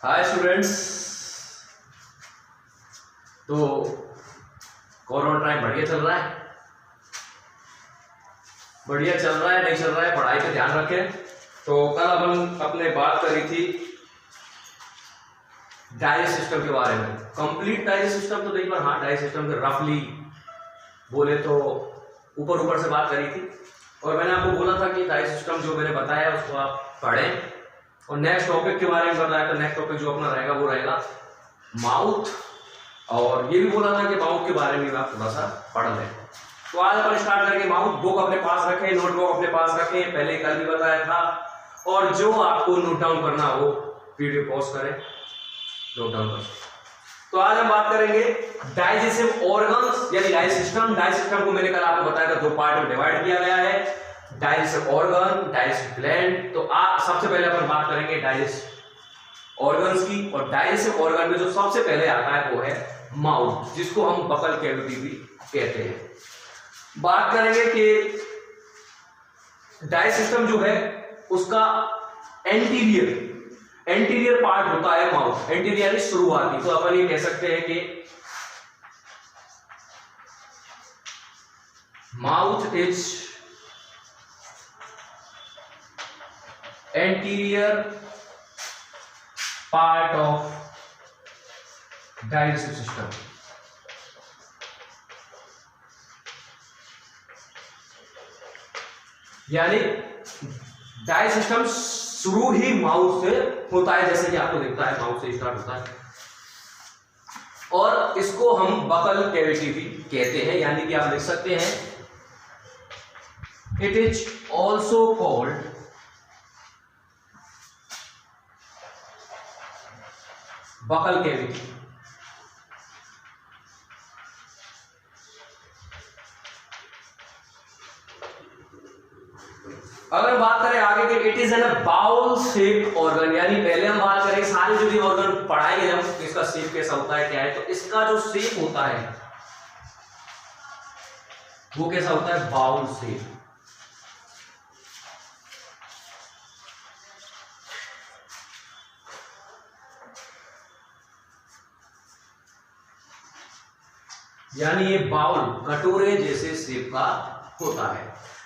Hi students. तो corona time बढ़िया चल रहा है? बढ़िया चल रहा है नहीं चल रहा है, पढ़ाई पे ध्यान रखें। तो कल अपन अपने बात करी थी डाइजेस्ट सिस्टम के बारे में। कंप्लीट डाइजेस्ट सिस्टम तो नहीं, पर हाँ डाइजेस्ट सिस्टम के रफली बोले तो ऊपर ऊपर से बात करी थी। और मैंने आपको बोला था कि डाइजेस्ट सिस्टम जो मैंने बताया उसको आप पढ़ें। और नेक्स्ट टॉपिक के बारे में बताया तो नेक्स्ट टॉपिक जो अपना रहेगा वो रहेगा माउथ। और ये भी बोला था कि माउथ के बारे में आप थोड़ा सा पढ़ लें। तो आज अपन स्टार्ट करेंगे माउथ। बुक अपने पास रखें, नोटबुक अपने पास रखें, पहले कल भी बताया था। और जो आपको नोट डाउन करना हो वीडियो पॉज करें, नोट डाउन करें। तो आज हम बात करेंगे डाइजेस्टिव ऑर्गन्स यानी डाइजेस्ट सिस्टम। डाइजेस्ट सिस्टम को मैंने कल आपको बताया था दो पार्ट में डिवाइड किया गया है, डाइजेस्टिव ऑर्गन, डाइजेस्टिव ग्लैंड। तो आज सबसे पहले अपन बात करेंगे डाइजेस्ट ऑर्गन्स की। और डाइजेस्टिव ऑर्गन में जो सबसे पहले आता है वो है माउथ, जिसको हम बकल कैविटी भी कहते हैं। बात करेंगे कि डाइजेस्ट सिस्टम जो है उसका एंटीरियर पार्ट होता है माउथ। एंटीरियर शुरुआती, तो अपन ये कह सकते हैं कि mouth is anterior part of digestive system. यानी डाइजेस्ट सिस्टम शुरू ही माउथ से होता है, जैसे कि आपको दिखता है माउथ से स्टार्ट होता है। और इसको हम बकल कैविटी भी कहते हैं, यानी कि आप लिख सकते हैं it is also called buccal cavity. अगर बात करें आगे के, it is an bowl shape organ. यानी पहले हम बात करें सारे जो भी ऑर्गन पढ़ाएंगे हम, इसका शेप कैसा होता है क्या है। तो इसका जो शेप होता है वो कैसा होता है, बाउल शेप। यानी ये बाउल कटोरे जैसे शेप का होता है।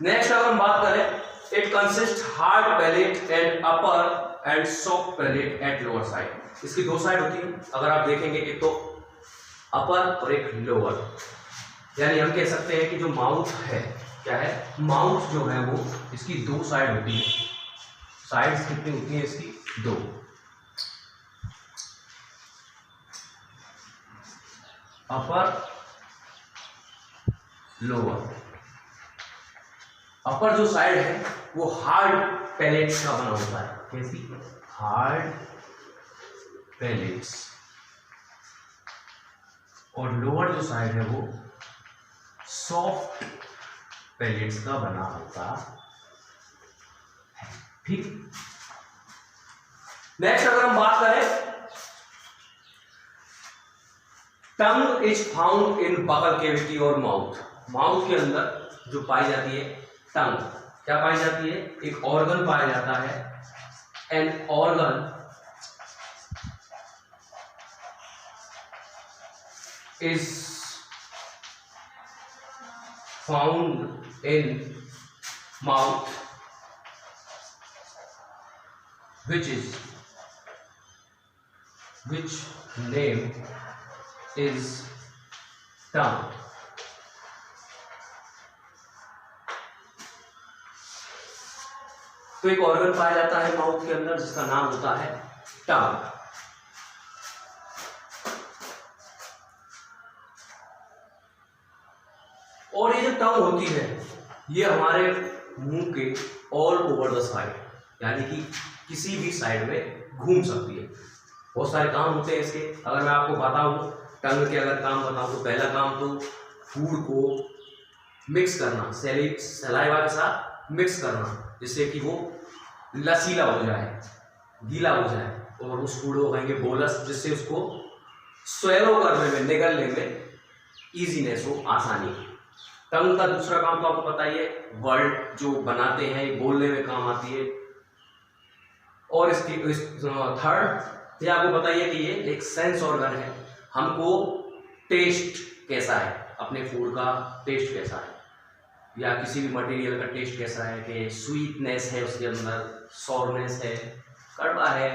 नेक्स्ट अगर हम बात करें, it consist hard palate and upper and soft palate at lower side. इसकी दो साइड होती है, अगर आप देखेंगे एक तो अपर और एक लोअर। यानी हम कह सकते हैं कि जो माउथ है क्या है, माउथ जो है वो इसकी दो साइड होती है। साइड्स कितनी होती है इसकी, दो। Upper lower. अपर जो साइड है वो हार्ड पैलेट्स का बना होता है। कैसी, हार्ड पैलेट्स। और लोअर जो साइड है वो सॉफ्ट पैलेट्स का बना होता है। ठीक। नेक्स्ट अगर हम बात करें, tongue is found in buccal cavity और माउथ। माउथ के अंदर जो पाई जाती है टंग, क्या पाई जाती है, एक ऑर्गन पाया जाता है। An organ is found in mouth which name is tongue। तो एक ऑर्गन पाया जाता है माउथ के अंदर जिसका नाम होता है टंग। और ये जो टंग होती है ये हमारे मुंह के ऑल ओवर द साइड, यानी कि किसी भी साइड में घूम सकती है। बहुत सारे काम होते हैं इसके। अगर मैं आपको बताऊं टंग के अगर काम बताऊं तो पहला काम तो फूड को मिक्स करना, सलाइवा के साथ मिक्स करना, जिससे कि वो लसीला हो जाए, गीला हो जाए। और उस फूड को कहेंगे बोलस, जिससे उसको स्वेलो करने में, निगलने में इजीनेस हो, आसानी। टंग का दूसरा काम तो आपको पता ही है, वर्ड जो बनाते हैं बोलने में काम आती है। और इसकी थर्ड ये आपको बताइए कि ये एक सेंस ऑर्गन है, हमको टेस्ट कैसा है, अपने फूड का टेस्ट कैसा है, या किसी भी मटेरियल का टेस्ट कैसा है, कि स्वीटनेस है उसके अंदर, सॉरनेस है, कड़वा है,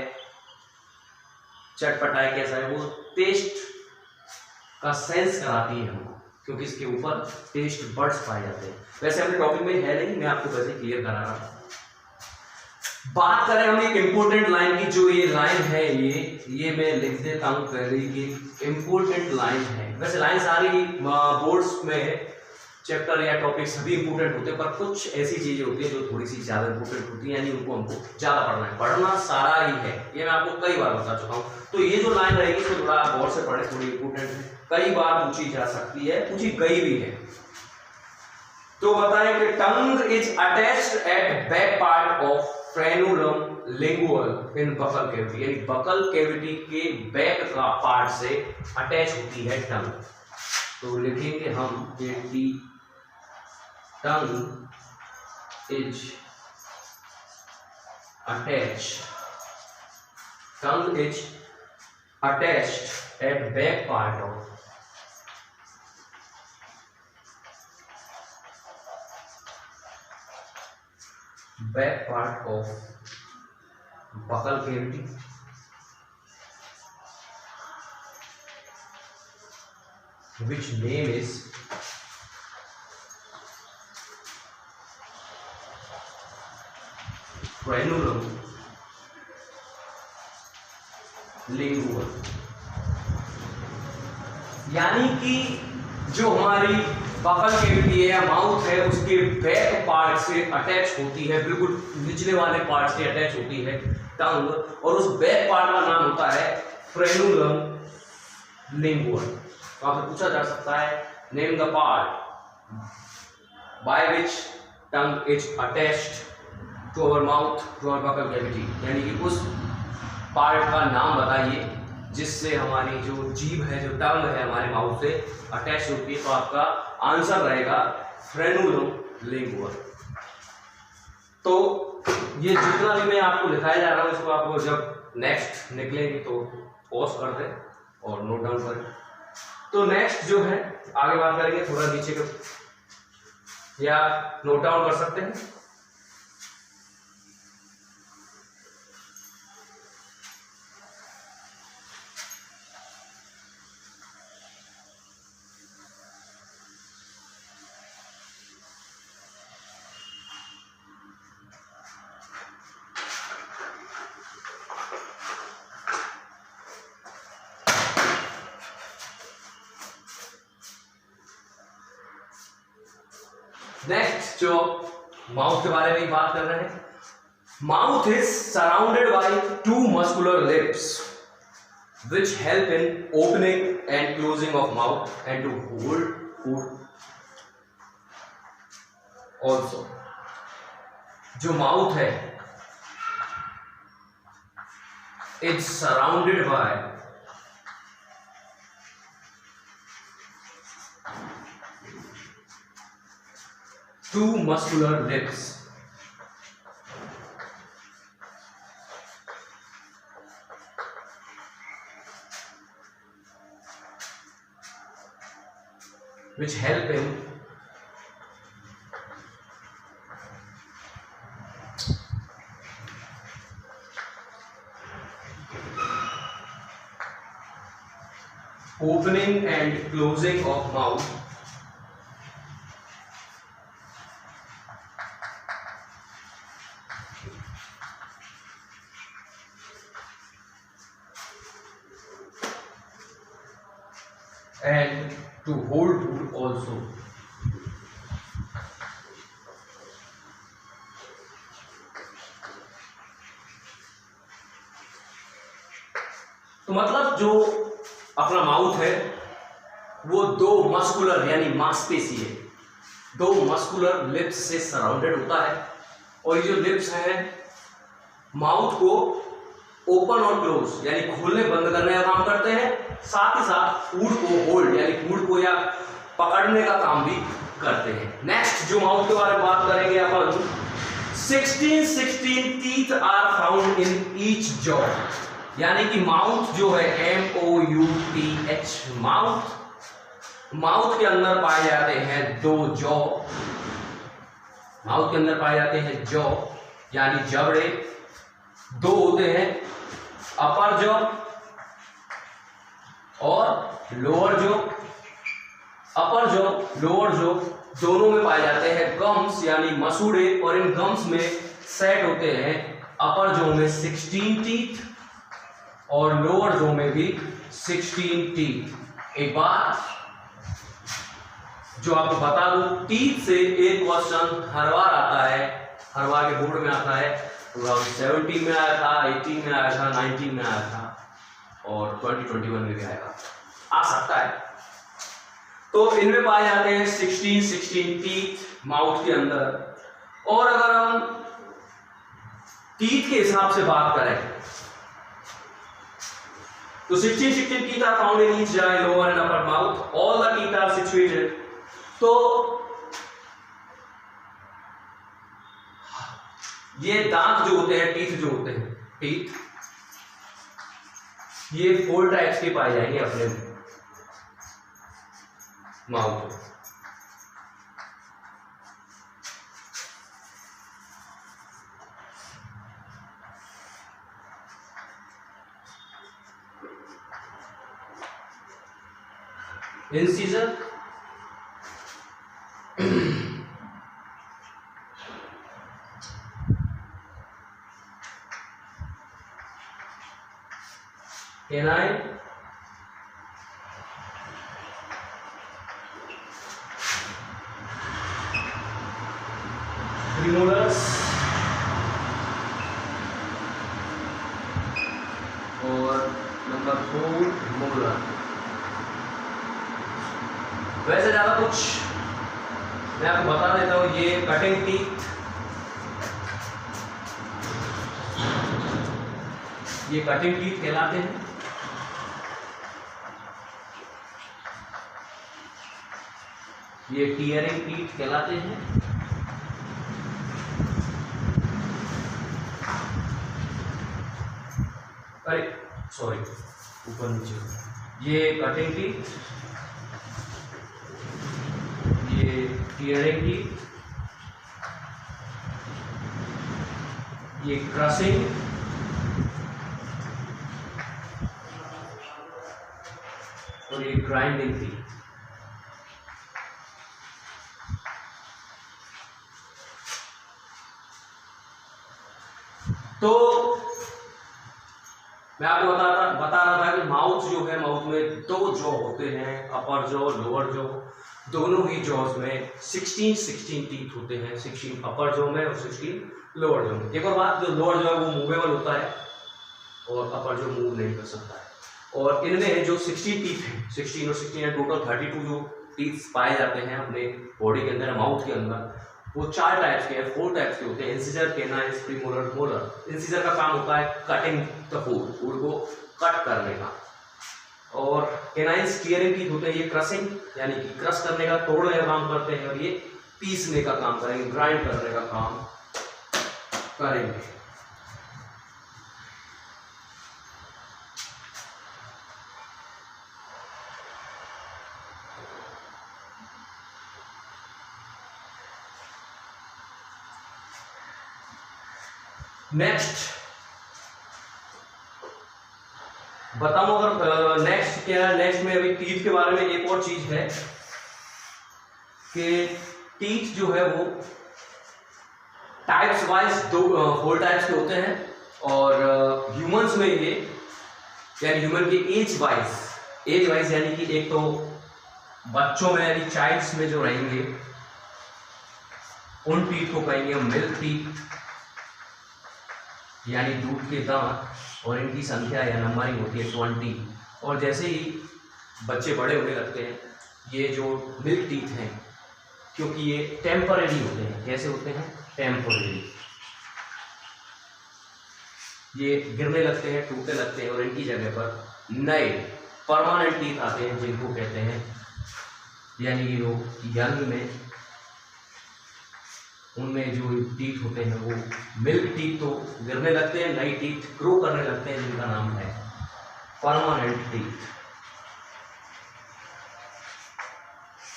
चटपटा है, कैसा है, वो टेस्ट का सेंस कराती है हमको, क्योंकि इसके ऊपर टेस्ट बड्स पाए जाते हैं। वैसे अपने टॉपिक में है नहीं, मैं आपको वैसे क्लियर करा रहा हूँ। बात करें हम एक इम्पोर्टेंट लाइन की, जो ये लाइन है ये मैं लिख देता हूँ पहले कि इम्पोर्टेंट लाइन है। वैसे लाइन सारी बोर्ड्स में चैप्टर या टॉपिक सभी इंपॉर्टेंट होते हैं, पर कुछ ऐसी चीजें होती हैं जो थोड़ी सी ज्यादा इंपॉर्टेंट होती हैं, यानी उनको हमको ज्यादा पढ़ना है। पढ़ना सारा ही है, ये मैं आपको कई बार बता चुका हूँ। तो ये जो लाइन रहेगी इसको थोड़ा गौर से पढ़े, थोड़ी इंपॉर्टेंट है, कई बार पूछी जा सकती है, पूछी गई भी है। तो बताएं कि टंग is attached at back part of frenulum lingual in buckle cavity, यानी बकल कैविटी के बैक का पार्ट से अटैच होती है टंग। तो लिखेंगे हम कि टंग is attached at back part of buccal cavity, which name is frenulum lingual। यानी कि जो हमारी बकल कैविटी है या माउथ है उसके बैक पार्ट से अटैच होती है, बिल्कुल निचले वाले पार्ट से अटैच होती है टंग, और उस बैक पार्ट का नाम होता है फ्रेनुलम लिंगुअल। तो आपसे पूछा जा सकता है name the part by which tongue is attached to our mouth to our buccal cavity, यानी कि उस पार्ट का नाम बताइए जिससे हमारी जो जीभ है, जो टंग है हमारे माउथ से अटैच होती है। तो आपका आंसर रहेगा फ्रेनुलम लिंगुअल। तो ये जितना भी मैं आपको दिखाया जा रहा हूँ इसको आपको जब नेक्स्ट निकलेंगे तो पॉज कर दें और नोट डाउन करें। तो नेक्स्ट जो है आगे बात करेंगे, थोड़ा नीचे का या नोट डाउन कर सकते हैं। नेक्स्ट जो माउथ के बारे में बात कर रहे हैं, mouth is surrounded by two muscular lips which help in opening and closing of mouth and to hold food also। जो माउथ है it's surrounded by two muscular lips which help in opening and closing of mouth and to hold food also। तो मतलब जो अपना mouth है वो दो muscular यानी मांसपेशी है, दो मस्कुलर लिप्स से सराउंडेड होता है, और ये जो लिप्स हैं माउथ को ओपन और क्लोज यानी खोलने बंद करने का काम करते हैं, साथ ही साथ फूड को होल्ड यानी फूड को या पकड़ने का काम भी करते हैं। नेक्स्ट जो माउथ के बारे में बात करेंगे अपन, 16 teeth are found in each jaw. यानी कि माउथ जो है MOUTH, माउथ के अंदर पाए जाते हैं दो जॉ, माउथ के अंदर पाए जाते हैं जॉ यानी जबड़े, दो होते हैं अपर जॉ और लोअर जॉ। अपर जॉ लोअर जॉ दोनों में पाए जाते हैं गम्स यानी मसूड़े, और इन गम्स में सेट होते हैं अपर जॉ में 16 टीथ और लोअर जॉ में भी 16 टीथ। एक बात जो आपको बता दूं, टीथ से एक क्वेश्चन हर बार आता है, हर बार के बोर्ड में आता है। 2017 में आया था, 18 में आया था, 19 में आया था और 2021 में भी आएगा, आ सकता है। तो इनमें पाए जाते हैं 16 टीथ माउथ के अंदर। और अगर हम टीथ के हिसाब से बात करें तो 16 teeth are found in each jaw, lower and upper mouth. All the teeth are situated. तो ये दांत जो होते हैं, टीथ जो होते हैं, टीथ ये 4 टाइप्स के पाए जाएंगे अपने माउथ में। इंसिजर, canine, premolars और नंबर 4 मोलर। वैसे ज्यादा कुछ मैं आपको बता देता हूं। ये कटिंग टीथ, ये कटिंग टीथ कहलाते हैं। ये टीयरिंग टीथ कहलाते हैं। अरे सॉरी, ऊपर नीचे। ये कटिंग टीथ, ये टीयरिंग टीथ, ये क्रशिंग, और ये ग्राइंडिंग टीथ। तो मैं आपको बता रहा था कि माउथ जो है, माउथ में दो जॉ होते हैं, अपर जॉ, लोअर जॉ। दोनों ही जॉज में 16 टीथ होते हैं, 16 अपर जॉ में और 16 लोअर जॉ में। एक और बात, जो लोअर जॉ है वो मूवेबल होता है और अपर जॉ मूव नहीं कर सकता है। और इनमें जो 16 टीथ हैं, 16 और 16 टोटल 32 जो टीथ पाए जाते हैं अपने बॉडी के अंदर, माउथ के अंदर, वो 4 टाइप्स के हैं, 4 टाइप्स के होते हैं। Incisor, canine, premolar, molar. Incisor का काम होता है कटिंग द फूड, फूड को कट करने का। और कैनाइन टीयरिंग टीथ होते हैं, ये क्रशिंग यानी कि क्रश करने का, तोड़ने का काम करते हैं। और ये पीसने का काम करेंगे, ग्राइंड करने का काम करेंगे। नेक्स्ट बताऊं, अगर नेक्स्ट क्या है, नेक्स्ट में अभी टीथ के बारे में एक और चीज है कि टीथ जो है वो टाइप्स वाइज 4 टाइप्स के होते हैं। और ह्यूमंस में ये यानी ह्यूमन के एज वाइज यानी कि एक तो बच्चों में यानी चाइल्ड्स में जो रहेंगे उन टीथ को कहेंगे हम मिल्क टीथ यानी दूध के दांत। और इनकी संख्या या नंबरिंग होती है 20। और जैसे ही बच्चे बड़े होने लगते हैं, ये जो मिल्क टीथ हैं, क्योंकि ये टेम्परेरी होते हैं। कैसे होते हैं? टेम्परेरी। ये गिरने लगते हैं, टूटने लगते हैं और इनकी जगह पर नए परमानेंट टीथ आते हैं, जिनको कहते हैं यानी कि लोग यंग में उनमें जो टीथ होते हैं वो मिल्क टीथ तो गिरने लगते हैं, नई टीथ ग्रो करने लगते हैं जिनका नाम है परमानेंट टीथ।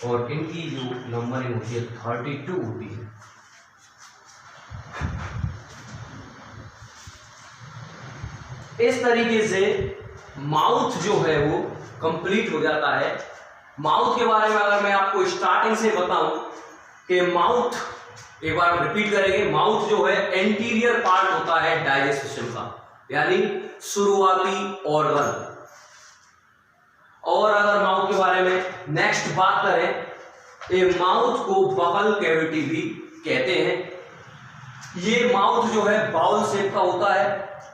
और इनकी जो नंबरिंग होती है 32 होती है। इस तरीके से माउथ जो है वो कंप्लीट हो जाता है। माउथ के बारे में अगर मैं आपको स्टार्टिंग से बताऊं कि माउथ, एक बार रिपीट करेंगे, माउथ जो है एंटीरियर पार्ट होता है डाइजेस्ट सिस्टम का, यानी शुरुआती ऑर्गन। और अगर माउथ के बारे में नेक्स्ट बात करें, ये माउथ को बबल कैविटी भी कहते हैं। ये माउथ जो है बाउल शेप का होता है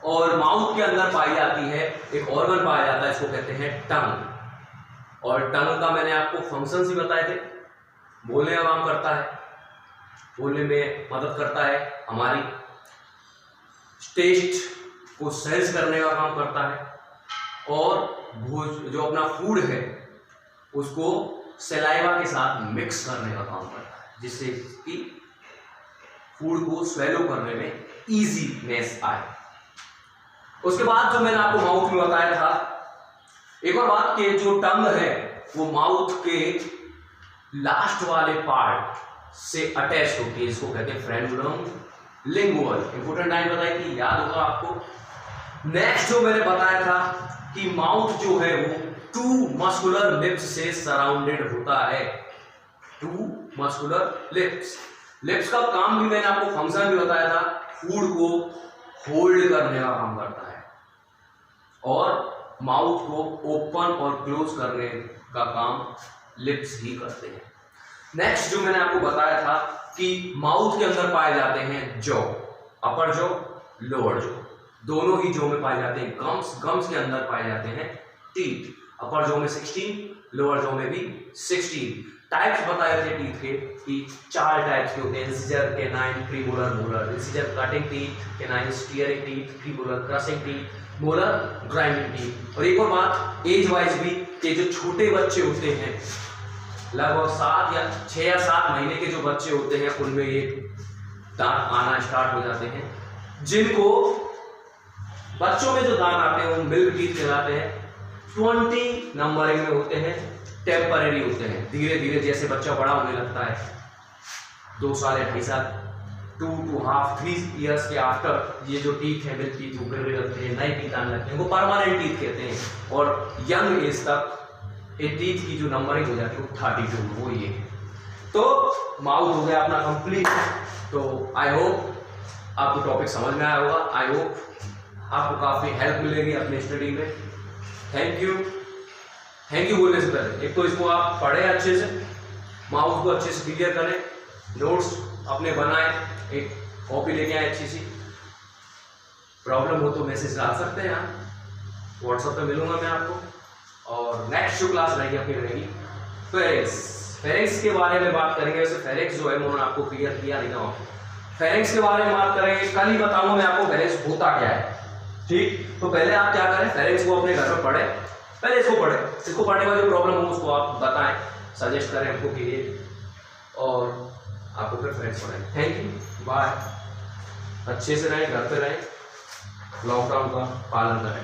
और माउथ के अंदर पाई जाती है एक ऑर्गन पाया जाता है, इसको कहते हैं टंग। और टंग का मैंने आपको फंक्शंस भी बताए थे। बोलने का काम करता है, बोलने में मदद करता है, हमारी टेस्ट को सेंस करने का काम करता है, और जो अपना फूड है उसको सलाइवा के साथ मिक्स करने का काम करता है, जिससे कि फूड को स्वेलो करने में इजीनेस आए। उसके बाद जो मैंने आपको माउथ में बताया था, एक और बात कि जो टंग है वो माउथ के लास्ट वाले पार्ट से अटैच होती है, इसको कहते हैं फ्रेनुलम लिंगुअल। इंपोर्टेंट टाइम बताया कि याद होगा आपको। नेक्स्ट जो मैंने बताया था कि माउथ जो है वो 2 मस्कुलर लिप्स से सराउंडेड होता है। 2 मस्कुलर लिप्स। लिप्स का काम भी मैंने आपको फंक्शन भी बताया था, फूड को होल्ड करने का काम करता है और माउथ को ओपन और क्लोज करने का काम लिप्स ही करते हैं। नेक्स्ट जो मैंने आपको बताया था कि माउथ के अंदर पाए जाते हैं जॉ, अपर जॉ, लोअर जॉ, दोनों ही जॉ में पाए जाते हैं गम्स। गम्स के अंदर पाए जाते हैं टीथ, अपर जॉ में 16, लोअर जॉ में भी 16। टाइप्स बताए थे टीथ के कि 4 टाइप्स के होते हैं, incisor, canine, premolar, molar. Incisor cutting teeth, canine steering teeth, premolar crushing teeth, molar grinding teeth. और एक और बात एज वाइज भी कि जो छोटे बच्चे होते हैं, लगभग 6 या 7 महीने के जो बच्चे होते हैं, उनमें ये दांत आना स्टार्ट हो जाते हैं। जिनको बच्चों में जो दांत आते हैं वो मिल्क टीथ कहलाते हैं। 20 नंबरिंग में होते हैं, टेम्परेरी होते हैं। धीरे धीरे जैसे बच्चा बड़ा होने लगता है, 2 साल या 2.5 साल, 2 to half 3 years के आफ्टर ये जो टीथ है, मिल्क टीथ वो गिरने लगते हैं, नए टीथ आने लगते हैं, वो परमानेंट टीथ कहते हैं। और यंग एज तक ये टीथ की जो नंबरिंग हो जाती है वो 32, वो ये। तो माउथ हो गया अपना कंप्लीट। तो आई होप आपको टॉपिक समझ में आया होगा। आई होप आपको काफ़ी हेल्प मिलेगी अपने स्टडी में। Thank you. थैंक यू बोलने से पहले एक तो इसको आप पढ़ें अच्छे से, माउथ को अच्छे से क्लियर करें, नोट्स अपने बनाएं, एक कॉपी लेके आए अच्छी सी। प्रॉब्लम हो तो मैसेज डाल सकते हैं आप, व्हाट्सएप पे मिलूंगा मैं आपको। और नेक्स्ट जो क्लास रहेगी अपनी रहेगी फेरिंग्स। फेरिंग्स के बारे में बात करेंगे। वैसे फेरिंग्स जो है उन्होंने आपको क्लियर किया नहीं था। फेरिंग्स के बारे में बात करेंगे, कल ही बताऊंगा मैं आपको फेरिंग्स होता क्या है। ठीक, तो पहले आप क्या करें, फेरिंग्स को अपने घर में पढ़ें, पहले इसको पढ़ें। इसको पढ़ने में जो प्रॉब्लम हो उसको आप बताएं, सजेस्ट करें हमको कीजिए, और आपको फिर फेरिंग्स पढ़ें। Thank you, bye. अच्छे से रहें, घर पे रहें, लॉकडाउन का पालन करें।